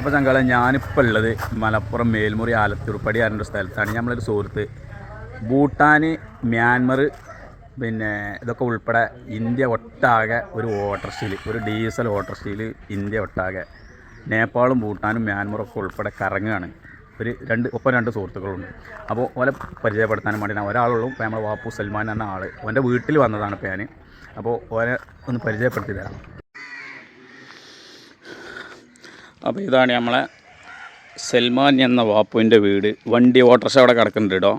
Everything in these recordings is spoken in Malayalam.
അപ്പോൾ ചങ്കള ഞാനിപ്പോൾ ഉള്ളത് മലപ്പുറം മേൽമുറി ആലത്തൂർപ്പടി പറഞ്ഞൊരു സ്ഥലത്താണ്. നമ്മളൊരു സുഹൃത്ത് ഭൂട്ടാൻ, മ്യാൻമർ, പിന്നെ ഇതൊക്കെ ഉൾപ്പെടെ ഇന്ത്യ ഒട്ടാകെ ഒരു ഓട്ടോറിക്ഷയിൽ, ഒരു ഡീസൽ ഓട്ടോറിക്ഷയിൽ ഇന്ത്യ ഒട്ടാകെ നേപ്പാളും ഭൂട്ടാനും മ്യാൻമറൊക്കെ ഉൾപ്പെടെ കറങ്ങുകയാണ്. ഒപ്പം രണ്ട് സുഹൃത്തുക്കളുണ്ട്. അപ്പോൾ ഓലെ പരിചയപ്പെടുത്താനും വേണ്ടി ഞാൻ ഒരാളുള്ളൂ. ഇപ്പോൾ നമ്മൾ വാപ്പു സൽമാൻ എന്ന ആൾ ഓൻ്റെ വീട്ടിൽ വന്നതാണ് ഇപ്പോൾ ഞാൻ. അപ്പോൾ ഓനെ ഒന്ന് പരിചയപ്പെടുത്തി തരാം. അപ്പോൾ ഇതാണ് നമ്മളെ സൽമാൻ എന്ന വാപ്പുവിൻ്റെ വീട്. വണ്ടി ഓട്ടോറിക്ഷ അവിടെ കിടക്കുന്നുണ്ട് കേട്ടോ.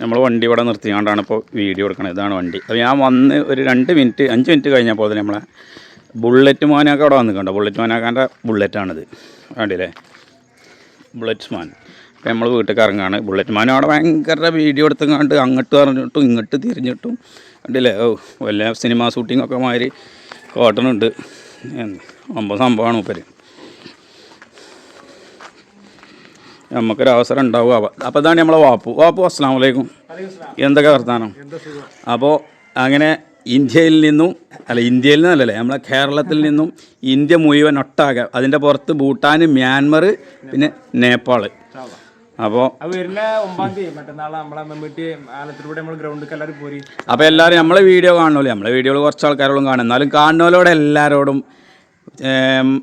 നമ്മൾ വണ്ടി ഇവിടെ നിർത്തിക്കൊണ്ടാണ് ഇപ്പോൾ വീഡിയോ എടുക്കുന്നത്. ഇതാണ് വണ്ടി. അപ്പോൾ ഞാൻ വന്ന് ഒരു 5 മിനിറ്റ് കഴിഞ്ഞപ്പോൾ തന്നെ നമ്മളെ ബുള്ളറ്റ് മാനൊക്കെ അവിടെ വന്നിട്ടുണ്ടോ. ബുള്ളറ്റ് മാനാക്കാൻ്റെ ബുള്ളറ്റാണിത്, കണ്ടില്ലേ, ബുള്ളറ്റ് മാൻ. അപ്പോൾ നമ്മൾ വീട്ടിൽ ഇറങ്ങുകയാണ്. ബുള്ളറ്റ് മാനും അവിടെ ഭയങ്കര വീഡിയോ എടുത്തുകൊണ്ട് അങ്ങോട്ട് പറഞ്ഞിട്ടും ഇങ്ങോട്ട് തിരിഞ്ഞിട്ടും കണ്ടില്ലേ. വല്ല സിനിമ ഷൂട്ടിങ്ങൊക്കെ മാതിരി കാട്ടണുണ്ട്. സംഭവമാണ് മൂപ്പര്. നമുക്കൊരവസരം ഉണ്ടാവുക. അപ്പോൾ ഇതാണ് നമ്മളെ വാപ്പു. അസ്സലാമു അലൈക്കും. എന്തൊക്കെ വർത്താനം? അപ്പോൾ അങ്ങനെ ഇന്ത്യയിൽ നിന്നല്ലേ, നമ്മളെ കേരളത്തിൽ നിന്നും ഇന്ത്യ മുഴുവൻ ഒട്ടാകെ, അതിൻ്റെ പുറത്ത് ഭൂട്ടാൻ, മ്യാൻമർ, പിന്നെ നേപ്പാൾ. അപ്പോൾ എല്ലാവരും നമ്മളെ വീഡിയോ കാണുമല്ലോ. നമ്മളെ വീഡിയോകൾ കുറച്ച് ആൾക്കാരോടും കാണും. എന്നാലും കാണുന്നവരോട് എല്ലാവരോടും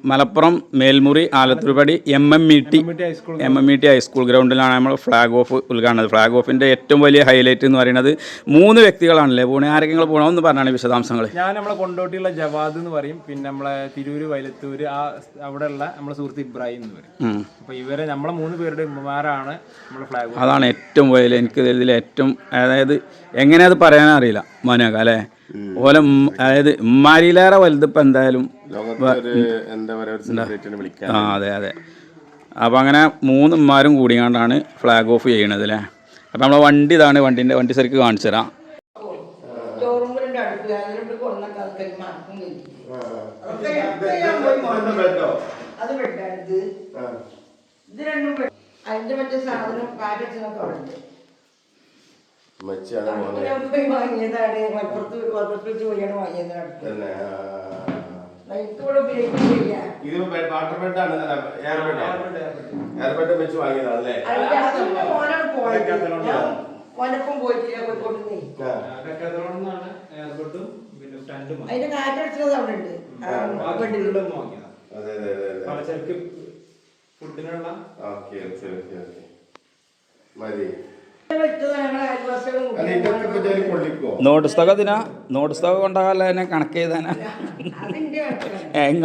മലപ്പുറം മേൽമുറി ആലത്തൂർപ്പടി MMET ഹൈസ്കൂൾ ഗ്രൗണ്ടിലാണ് നമ്മൾ ഫ്ലാഗ് ഓഫ് ഉദ്ഘാടനം. ഫ്ലാഗ് ഓഫിൻ്റെ ഏറ്റവും വലിയ ഹൈലൈറ്റ് എന്ന് പറയുന്നത് 3 വ്യക്തികളാണല്ലേ പോണേ. ആരെങ്കിലും പോകണമെന്ന് പറഞ്ഞാണ് വിശദാംശങ്ങൾ. ഞാൻ നമ്മളെ കൊണ്ടോട്ടിയുള്ള ജവാദ് എന്ന് പറയും, പിന്നെ നമ്മളെ തിരൂര് വൈലത്തൂര് അവിടെയുള്ള നമ്മളെ സുഹൃത്ത് ഇബ്രാഹിം എന്ന് പറയും. അപ്പോൾ ഇവരെ നമ്മളെ 3 പേരുടെ ഉമ്മമാരാണ് നമ്മുടെ ഫ്ലാഗ് ഓഫ്. അതാണ് ഏറ്റവും വലിയ, എനിക്ക് ഇതിൽ ഏറ്റവും, അതായത് എങ്ങനെയത് പറയാനറിയില്ല മനോക്ക അല്ലേ. ഓലെ അതായത് ഉമ്മാരിയിലേറെ വലുത് ഇപ്പം എന്തായാലും. അതെ. അപ്പോൾ അങ്ങനെ 3 ഉമ്മാരും കൂടിയാണ്ടാണ് ഫ്ലാഗ് ഓഫ് ചെയ്യണത് അല്ലേ. അപ്പം നമ്മളെ വണ്ടി ഇതാണ്. വണ്ടി ശരിക്ക് കാണിച്ചു തരാം. അതിന്റെ കാറ്റടിച്ചത് അവിടെ ഉണ്ട്. ഫുഡിനുള്ള നോട്ട് പുസ്തകം കൊണ്ടാകാല്ല എന്നെ കണക്ക് ചെയ്താനാ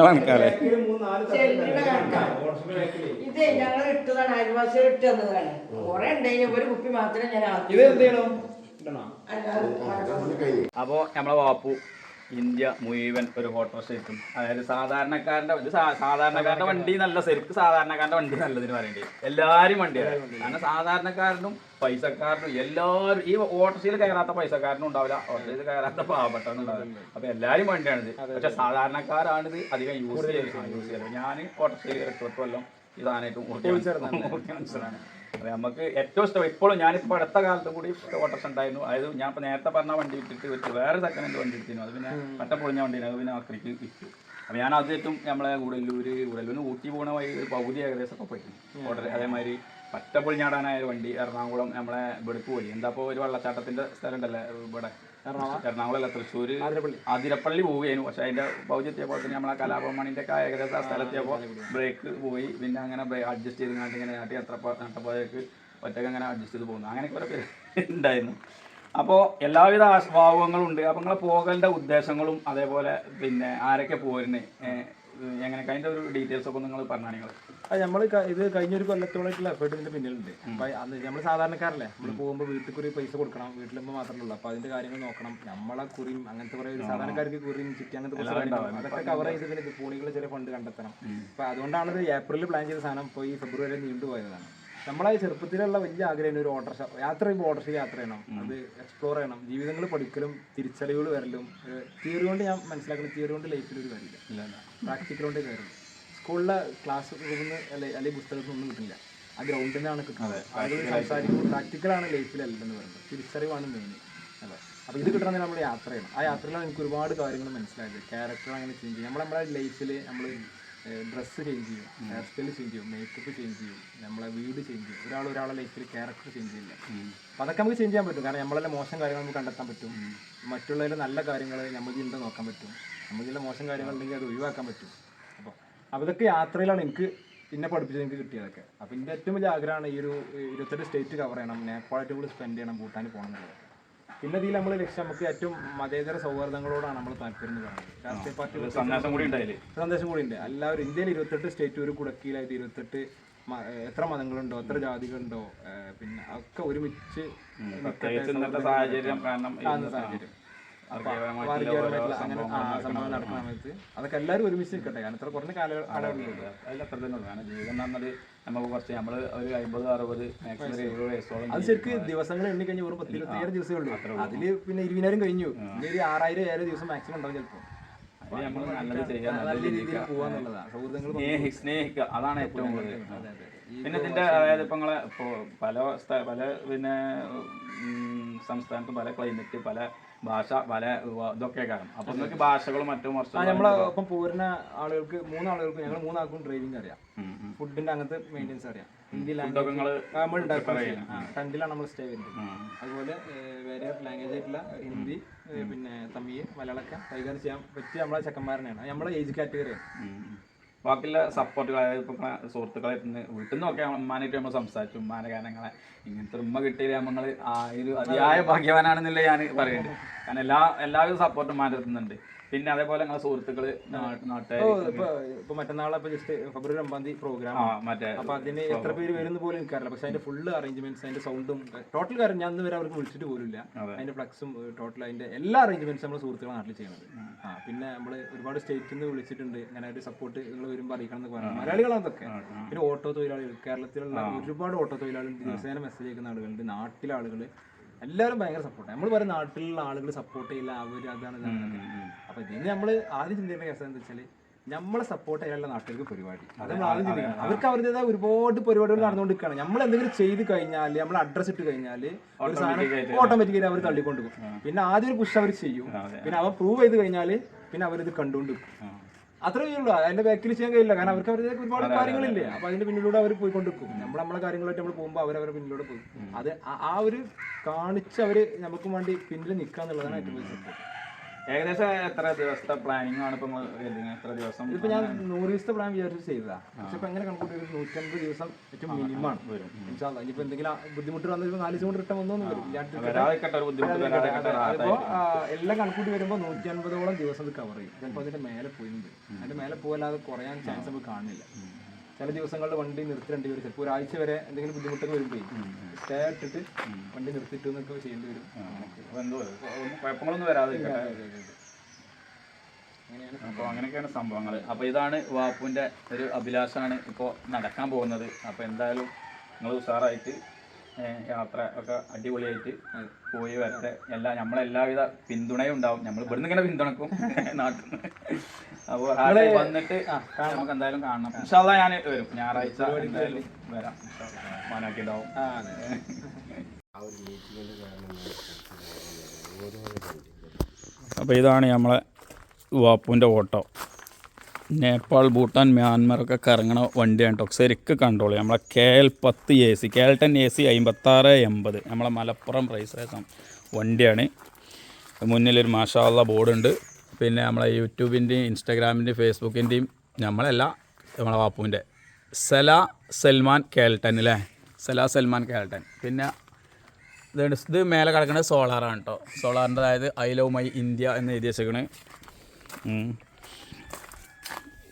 കണക്കാല്ലേ. ഇത് ഞങ്ങൾ ഇട്ടതാണ്, അയൽവാസികൾ ഇട്ട് തന്നതാണ്. കുറെ ഉണ്ടായി, ഒരു കുപ്പി മാത്രമേ ഞാൻ. അപ്പോൾ നമ്മളെ വാപ്പു ഇന്ത്യ മുഴുവൻ ഒരു ഓട്ടോറിക്ഷ കിട്ടും. അതായത് സാധാരണക്കാരൻ്റെ വണ്ടി നല്ല, ശരിക്കും സാധാരണക്കാരൻ്റെ വണ്ടി നല്ലതിന് പറയേണ്ടി. എല്ലാവരും വണ്ടിയാണ്. കാരണം സാധാരണക്കാരനും പൈസക്കാരനും എല്ലാവരും, ഈ ഓട്ടോറിക്ഷയിൽ കയറാത്ത പൈസക്കാരനും ഉണ്ടാവില്ല, ഓട്ടോറിക്ഷയിൽ കയറാത്ത പാവപ്പെട്ടവനും ഉണ്ടാവില്ല. അപ്പോൾ എല്ലാവരും വണ്ടിയാണിത്. പക്ഷെ സാധാരണക്കാരാണിത് അധികം യൂസ് ചെയ്യുന്നത്. ഞാൻ ഓട്ടോറിക്ഷയിൽ 8 കൊല്ലം ഇതാനായിട്ടും മനസ്സിലാണ്. അപ്പോൾ നമുക്ക് ഏറ്റവും ഇഷ്ടം ഇപ്പോഴും, ഞാനിപ്പോൾ അടുത്ത കാലത്തും കൂടി ഓട്ടോറിക്ഷ ഉണ്ടായിരുന്നു. അതായത് ഞാൻ ഇപ്പോൾ നേരത്തെ പറഞ്ഞ വണ്ടി വിട്ടിട്ട് വേറെ സെക്കൻഡ് ഹാൻഡ് വണ്ടി എടുത്തിരുന്നു. അത് പിന്നെ പട്ടപ്പൊളിഞ്ഞ വണ്ടിയാണ്. അത് പിന്നെ ആക്രിക്ക് വിറ്റു. അപ്പോൾ ഞാൻ ആദ്യമായിട്ടും നമ്മളെ ഗുഡല്ലൂരിന് ഊട്ടി പോകണ വഴി ഒരു പകുതി ഏകദേശമൊക്കെ പോയിരുന്നു ഓർഡർ. അതേമാതിരി പറ്റപ്പൊളിഞ്ഞാടാനായ വണ്ടി എറണാകുളം നമ്മളെ ഇവിടേക്ക് പോയി. എന്താ ഇപ്പോൾ ഒരു വെള്ളച്ചാട്ടത്തിൻ്റെ സ്ഥലം ഉണ്ടല്ലേ ഇവിടെ എറണാകുളമല്ല, തൃശ്ശൂർ അതിരപ്പള്ളി പോവുകയായിരുന്നു. പക്ഷേ അതിൻ്റെ പകുതി എത്തിയപ്പോൾ തന്നെ നമ്മളെ കലാഭവമണിൻ്റെ ഒക്കെ ഏകദേശം ആ സ്ഥലത്തെത്തിയപ്പോൾ ബ്രേക്ക് പോയി. പിന്നെ അങ്ങനെ അഡ്ജസ്റ്റ് ചെയ്ത് കാട്ടി ഇങ്ങനെ നാട്ടി നട്ടപ്പോഴേക്ക് ഒറ്റയ്ക്ക് അങ്ങനെ അഡ്ജസ്റ്റ് ചെയ്ത് പോകുന്നു. അങ്ങനെയൊക്കെ ഓരോ പേര് ഉണ്ടായിരുന്നു. അപ്പോൾ എല്ലാവിധ ഭാവങ്ങളും ഉണ്ട്. അപ്പോൾ നിങ്ങളെ പോകലിൻ്റെ ഉദ്ദേശങ്ങളും അതേപോലെ പിന്നെ ആരൊക്കെ പോരുന്നേ, എങ്ങനെ അതിൻ്റെ ഒരു ഡീറ്റെയിൽസ് ഒക്കെ നിങ്ങൾ പറഞ്ഞാൽ. നിങ്ങൾ നമ്മൾ ഇത് കഴിഞ്ഞൊരു കൊല്ലത്തോളായിട്ടുള്ള എഫേർട്ട് ഇതിൻ്റെ പിന്നിലുണ്ട്. അപ്പം അന്ന് നമ്മൾ സാധാരണക്കാരല്ലേ, നമ്മൾ പോകുമ്പോൾ വീട്ടിൽ കുറി പൈസ കൊടുക്കണം, വീട്ടിലുമ്പോൾ മാത്രമേ ഉള്ളൂ. അപ്പോൾ അതിൻ്റെ കാര്യങ്ങൾ നോക്കണം. നമ്മളെ കുറിയും അങ്ങനത്തെ കുറേ സാധാരണക്കാർക്ക് കുറിയും ചുറ്റി അങ്ങനത്തെ കുറച്ച് കാര്യങ്ങളുണ്ടാവും. അതൊക്കെ കവർ ചെയ്തതിന് ഫോണികൾ ചെറിയ ഫണ്ട് കണ്ടെത്തണം. അപ്പോൾ അതുകൊണ്ടാണ് ഇത് ഏപ്രിലിൽ പ്ലാൻ ചെയ്ത സാധനം ഇപ്പോൾ ഈ ഫെബ്രുവരി നീണ്ടുപോയതാണ്. നമ്മളെ ചെറുപ്പത്തിലുള്ള വലിയ ആഗ്രഹം ഒരു ഓട്ടോറിക്ഷ യാത്ര ചെയ്യുമ്പോൾ ഓട്ടോറിക്ഷ യാത്ര ചെയ്യണം, അത് എക്സ്പ്ലോർ ചെയ്യണം, ജീവിതങ്ങൾ പഠിക്കലും തിരിച്ചറിവുകൾ വരലും. തിയറി കൊണ്ട് ഞാൻ മനസ്സിലാക്കുന്നത് തിയറി കൊണ്ട് ലൈഫിൽ ഒരു കാര്യമില്ല, പ്രാക്ടിക്കൽ കൊണ്ടേ കാര്യമില്ല. സ്കൂളിലെ ക്ലാസ് റൂമിൽ അല്ലെങ്കിൽ പുസ്തകത്തിൽ ഒന്നും കിട്ടില്ല, ആ ഗ്രൗണ്ടിൽ നിന്നാണ് കിട്ടുന്നത്. ആളുകൾ സംസാരിക്കുമ്പോൾ പ്രാക്ടിക്കലാണ് ലൈഫിലല്ലെന്ന് പറയുന്നത്, തിരിച്ചറിവാണ് മെയിൻ. അല്ലേ, അപ്പോൾ ഇത് കിട്ടണമെങ്കിൽ നമ്മൾ യാത്ര ചെയ്യണം. ആ യാത്രയിലാണ് എനിക്ക് ഒരുപാട് കാര്യങ്ങൾ മനസ്സിലായത്. ക്യാരക്ടർ അങ്ങനെ ചേഞ്ച് ചെയ്യും. നമ്മളെ ലൈഫിൽ നമ്മൾ ഡ്രസ്സ് ചേഞ്ച് ചെയ്യും, ഹെയർ സ്റ്റൈൽ ചേഞ്ച് ചെയ്യും, മേക്കപ്പ് ചേഞ്ച് ചെയ്യും, നമ്മളെ വീട് ചേഞ്ച് ചെയ്യും, ഒരാളെ ലൈഫിൽ ക്യാരക്ടർ ചേഞ്ച് ചെയ്യില്ല. അപ്പോൾ അതൊക്കെ നമുക്ക് ചേഞ്ച് ചെയ്യാൻ പറ്റും. കാരണം നമ്മളെല്ലാം മോശം കാര്യങ്ങൾ നമുക്ക് കണ്ടെത്താൻ പറ്റും, മറ്റുള്ളവരുടെ നല്ല കാര്യങ്ങൾ നമുക്ക് ഉണ്ടോ നോക്കാൻ പറ്റും, നമുക്കുള്ള മോശം കാര്യങ്ങളുണ്ടെങ്കിൽ അത് ഒഴിവാക്കാൻ പറ്റും. അപ്പോൾ അതൊക്കെ യാത്രയിലാണ് എനിക്ക് പിന്നെ പഠിപ്പിച്ചത്, എനിക്ക് കിട്ടിയതൊക്കെ. അപ്പോൾ എൻ്റെ ഏറ്റവും വലിയ ആഗ്രഹമാണ് ഈ ഒരു 28 സ്റ്റേറ്റ് കവർ ചെയ്യണം, നേപ്പാളായിട്ട് കൂടി സ്പെൻഡ് ചെയ്യണം, ഭൂട്ടാനിൽ പോകണം എന്നുള്ളത്. പിന്നെ ഇതിൽ നമ്മൾ ലക്ഷ്യം നമുക്ക് ഏറ്റവും മതേതര സൗഹാർദ്ദങ്ങളോടാണ് നമ്മൾ താല്പര്യം എന്ന് പറയുന്നത്. രാഷ്ട്രീയ പാർട്ടി സന്ദേശം കൂടി ഉണ്ട്. എല്ലാവരും ഇന്ത്യയിൽ 28 സ്റ്റേറ്റ് ഒരു കുടക്കീലായിട്ട് 28 എത്ര മതങ്ങളുണ്ടോ, എത്ര ജാതികളുണ്ടോ, പിന്നെ ഒക്കെ ഒരുമിച്ച് സാഹചര്യം വർഗീയപരമായിട്ടുള്ള അങ്ങനെ സംഭവം നടക്കുന്ന സമയത്ത് അതൊക്കെ എല്ലാവരും ഒരുമിച്ച് നിൽക്കട്ടെ. കാരണം ഇത്ര കുറഞ്ഞ കാലയളവിലുണ്ട്. അതിലത്ര തന്നെ ഉള്ളൂ. കാരണം ജീവിതം എന്ന് പറഞ്ഞാൽ നമുക്ക് കുറച്ച് നമ്മൾ ഒരു 50-60 മാക്സിമം 70 വയസ്സോളം അത് ശരിക്കും ദിവസങ്ങൾ എണ്ണി കഴിഞ്ഞ് വെറും 10-27 ദിവസമേ ഉള്ളൂ. അതിൽ പിന്നെ 20,000 കഴിഞ്ഞു. ഇനി ഒരു 6,000-7,000 ദിവസം മാക്സിമം ഉണ്ടാവും ചിലപ്പോൾ. നമ്മൾ നല്ലത് ചെയ്യാൻ നല്ല രീതിയിൽ പോകാന്നുള്ളതാണ്. സൗഹൃദങ്ങൾ സ്നേഹിക്കുക, അതാണ് ഏറ്റവും കൂടുതൽ. പിന്നെ ഇതിന്റെ അതായത് ഇപ്പൊ നിങ്ങളെ ഇപ്പോൾ പല പിന്നെ സംസ്ഥാനത്തും പല ക്ലൈമറ്റ്, പല ഭാഷ, പല ഇതൊക്കെ കാണും. അപ്പൊ നിങ്ങൾക്ക് ഭാഷകളും മറ്റും നമ്മളെ ഒപ്പം പോരുന്ന ആളുകൾക്ക് 3 ആളുകൾക്ക് ഞങ്ങൾ 3 ആൾക്കും ഡ്രൈവിംഗ് അറിയാം, ഫുഡിന്റെ അങ്ങനത്തെ മെയിൻ്റെനൻസ് അറിയാം, ഹിന്ദി ലാംഗ്വേജ് നമ്മൾ ടണ്ടിലാണ് നമ്മൾ സ്റ്റേ ചെയ്യുന്നത്. അതുപോലെ വേറെ ലാംഗ്വേജ് ആയിട്ടുള്ള ഹിന്ദി, പിന്നെ തമിഴ്, മലയാളമൊക്കെ കൈകാര്യം ചെയ്യാൻ പറ്റിയ നമ്മളെ ചെക്കന്മാരനെയാണ്. നമ്മളെ ഏജ് കാറ്റഗറിയാണ്. ബാക്കിയുള്ള സപ്പോർട്ടുകൾ, അതായത് ഇപ്പം സുഹൃത്തുക്കളായിട്ട് വീട്ടിൽ നിന്നൊക്കെ ഉമ്മാനായിട്ട് നമ്മൾ സംസാരിച്ചു, ഉമ്മാനെ ഗാനങ്ങളെ ഇങ്ങനത്തെ ഉമ്മ കിട്ടിയില്ല നമ്മൾ ആ ഒരു അതിയായ ഭാഗ്യവാനാണെന്നില്ല ഞാൻ പറയുന്നുണ്ട്. കാരണം എല്ലാവിധ സപ്പോർട്ടും ഉമ്മാൻ്റെ എത്തുന്നുണ്ട്. പിന്നെ അതേപോലെ ഞങ്ങളെ സുഹൃത്തുക്കള് നാട്ടുകാർ ഇപ്പൊ മറ്റന്നാളെ ജസ്റ്റ് ഫെബ്രുവരി 9 പ്രോഗ്രാം മറ്റേ, അപ്പൊ അതിന് എത്ര പേര് വരുന്ന പോലും എനിക്കറിയില്ല. പക്ഷെ അതിന്റെ ഫുള്ള് അറേഞ്ച്മെന്റ്സ്, അതിന്റെ സൗണ്ടും ടോട്ടൽ കാര്യം ഞാൻ ഇന്ന് വരെ അവർക്ക് വിളിച്ചിട്ട് പോലില്ല. അതിന്റെ ഫ്ലക്സും ടോട്ടൽ അതിന്റെ എല്ലാ അറേഞ്ച്മെന്റ്സും നമ്മൾ സുഹൃത്തുക്കളെ നാട്ടിൽ ചെയ്യുന്നത്. പിന്നെ നമ്മൾ ഒരുപാട് സ്റ്റേറ്റിൽ നിന്ന് വിളിച്ചിട്ടുണ്ട്, ഇങ്ങനെ ഒരു സപ്പോർട്ട് നിങ്ങൾ വരുമ്പോൾ അറിയിക്കണം എന്ന് പറഞ്ഞു. മലയാളികളാണ് അതൊക്കെ. പിന്നെ ഓട്ടോ തൊഴിലാളികൾ, കേരളത്തിലുള്ള ഒരുപാട് ഓട്ടോ തൊഴിലാളികൾ, ദിവസേന മെസ്സേജ് അയക്കുന്ന ആളുകളുണ്ട്, നാട്ടിലെ ആളുകൾ എല്ലാവരും ഭയങ്കര സപ്പോർട്ടാണ്. നമ്മൾ പറയും നാട്ടിലുള്ള ആളുകൾ സപ്പോർട്ട് ചെയ്യില്ല, അവർ അതാണ്. അപ്പൊ ഇതിന് നമ്മൾ ആദ്യം ചിന്തിക്കേണ്ട കേസ് എന്താ വെച്ചാൽ നമ്മളെ സപ്പോർട്ട് ചെയ്യാനുള്ള നാട്ടുകാർക്ക് പരിപാടി, അത് നമ്മൾ ആദ്യം ചിന്തിക്കണം. അവർക്ക് അവരുടേതായ ഒരുപാട് പരിപാടികൾ നടന്നുകൊണ്ടിരിക്കുകയാണ്. നമ്മൾ എന്തെങ്കിലും ചെയ്ത് കഴിഞ്ഞാൽ, നമ്മൾ അഡ്രസ് ഇട്ട് കഴിഞ്ഞാൽ ഒരു സാധനം ഓട്ടോമാറ്റിക്കലി അവർ തള്ളിക്കൊണ്ട് പോകും. പിന്നെ ആദ്യം ഒരു പുഷ് അവർ ചെയ്യും, പിന്നെ അവർ പ്രൂവ് ചെയ്ത് കഴിഞ്ഞാൽ പിന്നെ അവരിത് കണ്ടുകൊണ്ട് അത്രേ ഉള്ളൂ. അതിന്റെ ബാക്കിൽ ചെയ്യാൻ കഴിയില്ല. കാരണം അവർക്ക് അവരുടെ ഒരുപാട് കാര്യങ്ങളില്ലേ. അപ്പൊ അതിന്റെ പിന്നിലൂടെ അവർ പോയിക്കൊണ്ടിരിക്കും. നമ്മളെ കാര്യങ്ങളായിട്ട് നമ്മൾ പോകുമ്പോൾ അവരവരുടെ പിന്നിലൂടെ പോകും. അത് ആ ഒരു കാണിച്ച് അവര് നമുക്ക് വേണ്ടി പിന്നിൽ നിൽക്കാന്നുള്ളതാണ് ഏറ്റവും വലിയ സപ്പോർട്ട്. ഏകദേശം എത്ര ദിവസത്തെ പ്ലാനിങ് ആണ് ഇപ്പൊ എത്ര ദിവസം? ഇപ്പൊ ഞാൻ 100 ദിവസത്തെ പ്ലാൻ വിചാരിച്ച് ചെയ്തതാ. പക്ഷെ ഇപ്പൊ എങ്ങനെ കണക്കൂട്ടി 150 ദിവസം ഏറ്റവും മിനിമം വരും. ഇനിയിപ്പോ എന്തെങ്കിലും ബുദ്ധിമുട്ട് വന്നാൽ 4 ദിവസം കൊണ്ട് റിട്ടേൺ വന്നൊന്നും വരും. അതിപ്പോ എല്ലാം കണക്കൂട്ടി വരുമ്പോൾ 150ഓളം ദിവസം ഇത് കവർ ചെയ്യും. ചിലപ്പോൾ അതിന്റെ മേലെ പോയിട്ടുണ്ട്. അതിന്റെ മേലെ പോകാതെ കുറയാൻ ചാൻസ് നമുക്ക് കാണില്ല. ചില ദിവസങ്ങളിൽ വണ്ടി നിർത്തിരേണ്ടി വരും. ചിലപ്പോൾ ഒരാഴ്ച വരെ എന്തെങ്കിലും ബുദ്ധിമുട്ടൊക്കെ വരുമ്പോൾ സ്റ്റേ ഇട്ടിട്ട് വണ്ടി നിർത്തിയിട്ട് എന്നൊക്കെ ചെയ്യേണ്ടി വരും. കുഴപ്പങ്ങളൊന്നും വരാതെ. അപ്പോൾ അങ്ങനെയൊക്കെയാണ് സംഭവങ്ങൾ. അപ്പോൾ ഇതാണ് വാപ്പുവിൻ്റെ ഒരു അഭിലാഷമാണ് ഇപ്പോൾ നടക്കാൻ പോകുന്നത്. അപ്പോൾ എന്തായാലും നിങ്ങൾ ഉഷാറായിട്ട് യാത്ര ഒക്കെ അടിപൊളിയായിട്ട് പോയി വരട്ടെ. നമ്മളെല്ലാവിധ പിന്തുണയും ഉണ്ടാവും. നമ്മൾ ഇവിടുന്ന് ഇങ്ങനെ പിന്തുണക്കും നാട്ടിൽ നിന്ന്. അപ്പോൾ വന്നിട്ട് നമുക്ക് എന്തായാലും കാണണം. ഇൻഷാ അല്ലാഹ് ഞാൻ വരും, ഞായറാഴ്ച എന്തായാലും വരാം. മാനാക്കിണ്ടാവും. അപ്പോൾ ഇതാണ് നമ്മളെ വാപ്പുവിൻ്റെ ഓട്ടോ. നേപ്പാൾ, ഭൂട്ടാൻ, മ്യാൻമറൊക്കെ കറങ്ങണ വണ്ടിയാണ് കേട്ടോ. ശരിക്കും കണ്ടോളൂ. നമ്മളെ KL10 AC, KL10 AC 5680 നമ്മളെ മലപ്പുറം പ്രൈസ് വണ്ടിയാണ്. മുന്നിലൊരു മാഷാ അല്ലാഹ് ബോർഡുണ്ട്. പിന്നെ നമ്മളെ യൂട്യൂബിൻ്റെയും ഇൻസ്റ്റാഗ്രാമിൻ്റെയും ഫേസ്ബുക്കിൻ്റെയും നമ്മളല്ല, നമ്മളെ വാപ്പുവിൻ്റെ സൽമാൻ KL10 അല്ലേ, സൽമാൻ KL10. പിന്നെ ഇത് മേലെ കിടക്കുന്നത് സോളാറാണ് കേട്ടോ. സോളാറിൻ്റെ അതായത് ഐ ലവ് മൈ ഇന്ത്യ എന്ന് എഴുതി വെച്ചേക്കണ്.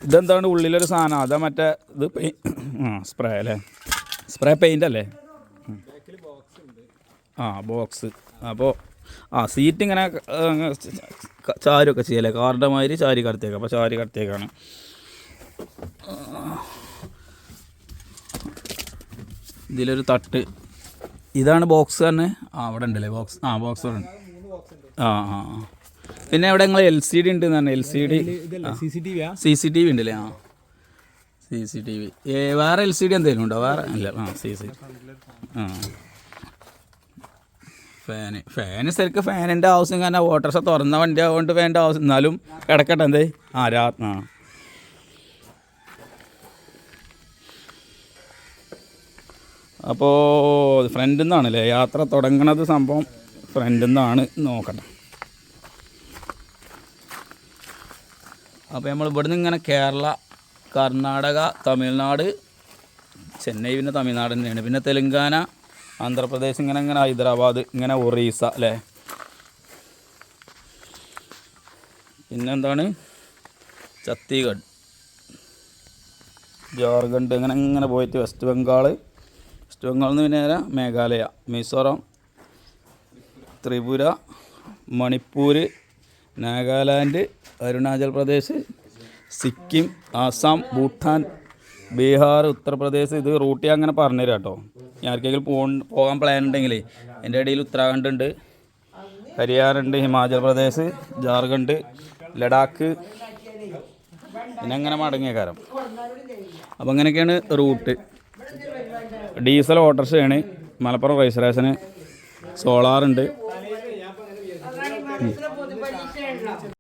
ഇതെന്താണ് ഉള്ളിലൊരു സാധനം? അതാ മറ്റേ ഇത് സ്പ്രേ അല്ലേ, സ്പ്രേ പെയിൻ്റ് അല്ലേ? ബോക്സ്. അപ്പോൾ സീറ്റ് ഇങ്ങനെ ചാരുമൊക്കെ ചെയ്യല്ലേ, കാറിൻ്റെ മാതിരി ചാരി കടത്തിയേക്കാം. അപ്പോൾ ചാരി കടത്തിയേക്കാണ്. ഇതിലൊരു തട്ട്, ഇതാണ് ബോക്സ് തന്നെ. അവിടെ ഉണ്ടല്ലേ ബോക്സ്? ബോക്സ് ഉണ്ട്. പിന്നെ അവിടെ നിങ്ങൾ LCD ഉണ്ട് തന്നെ. LCD CCTV ഉണ്ടല്ലേ? CCTV. വേറെ LCD എന്തെങ്കിലും ഉണ്ടോ? വേറെ അല്ല. CCTV. ഫാന് ശരിക്കും ഫാനിൻ്റെ ആവശ്യം. കാരണം ഓട്ടോറിക്ഷ തുറന്ന വണ്ടി ആയതുകൊണ്ട് ഫാനിൻ്റെ ആവശ്യം. എന്നാലും കിടക്കട്ടെ എന്തേ. അപ്പോൾ ഫ്രണ്ടിൽ നിന്നാണല്ലേ യാത്ര തുടങ്ങണത്. സംഭവം ഫ്രണ്ടിൽ നിന്നാണ്. നോക്കട്ടെ. അപ്പോൾ നമ്മൾ ഇവിടുന്ന് ഇങ്ങനെ കേരള, കർണാടക, തമിഴ്നാട്, ചെന്നൈ പിന്നെ തമിഴ്നാട് തന്നെയാണ്, പിന്നെ തെലുങ്കാന, ആന്ധ്രാപ്രദേശ്, ഇങ്ങനെ ഹൈദരാബാദ്, ഇങ്ങനെ ഒറീസ അല്ലേ, പിന്നെന്താണ് ഛത്തീഗഡ്, ജാർഖണ്ഡ്, ഇങ്ങനെ പോയിട്ട് വെസ്റ്റ് ബംഗാളിൽ നിന്ന് പിന്നെ മേഘാലയ, മിസോറാം, ത്രിപുര, മണിപ്പൂർ, നാഗാലാൻഡ്, അരുണാചൽ പ്രദേശ്, സിക്കിം, ആസാം, ഭൂട്ടാൻ, ബീഹാർ, ഉത്തർപ്രദേശ്. ഇത് റൂട്ട് ഞാൻ അങ്ങനെ പറഞ്ഞുതരാം കേട്ടോ. ആർക്കെങ്കിലും പോകാൻ പ്ലാൻ ഉണ്ടെങ്കിൽ. എൻ്റെ ഇടയിൽ ഉത്തരാഖണ്ഡ് ഉണ്ട്, ഹരിയാന ഉണ്ട്, ഹിമാചൽ പ്രദേശ്, ജാർഖണ്ഡ്, ലഡാക്ക്, പിന്നെ അങ്ങനെ മടങ്ങിയ കാരം. അപ്പോൾ അങ്ങനെയൊക്കെയാണ് റൂട്ട്. ഡീസൽ ഓട്ടോറിക്ഷയാണ്, മലപ്പുറം രജിസ്ട്രേഷന്, സോളാറുണ്ട്.